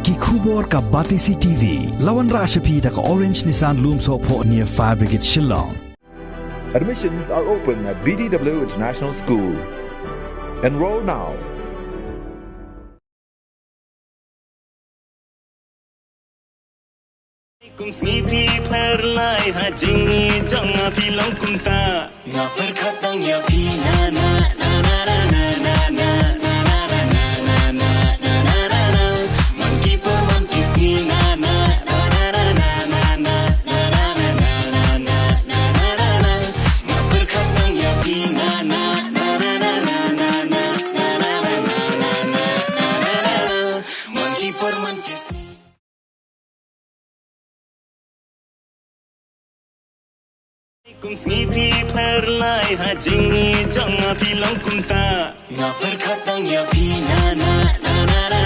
Kikubor ka Batisi TV, lawan Rashapi da ka Orange Nissan Lumso po near Fire Brigade Shillong. Admissions are open at BDW International School. Enroll now. Kumsngipi pernai hajingi jonga bilang kumta ngapar khatang ya pina na na na na na na na na na na na na na na monkey po monkey skin na na na na na na na na na na na na na ngapar khatang ya pina na na na na na na na na na na monkey po monkey skin. Kumsngipi pernai hajingi jonga bilang kumta ngapar khatang ya pina na na na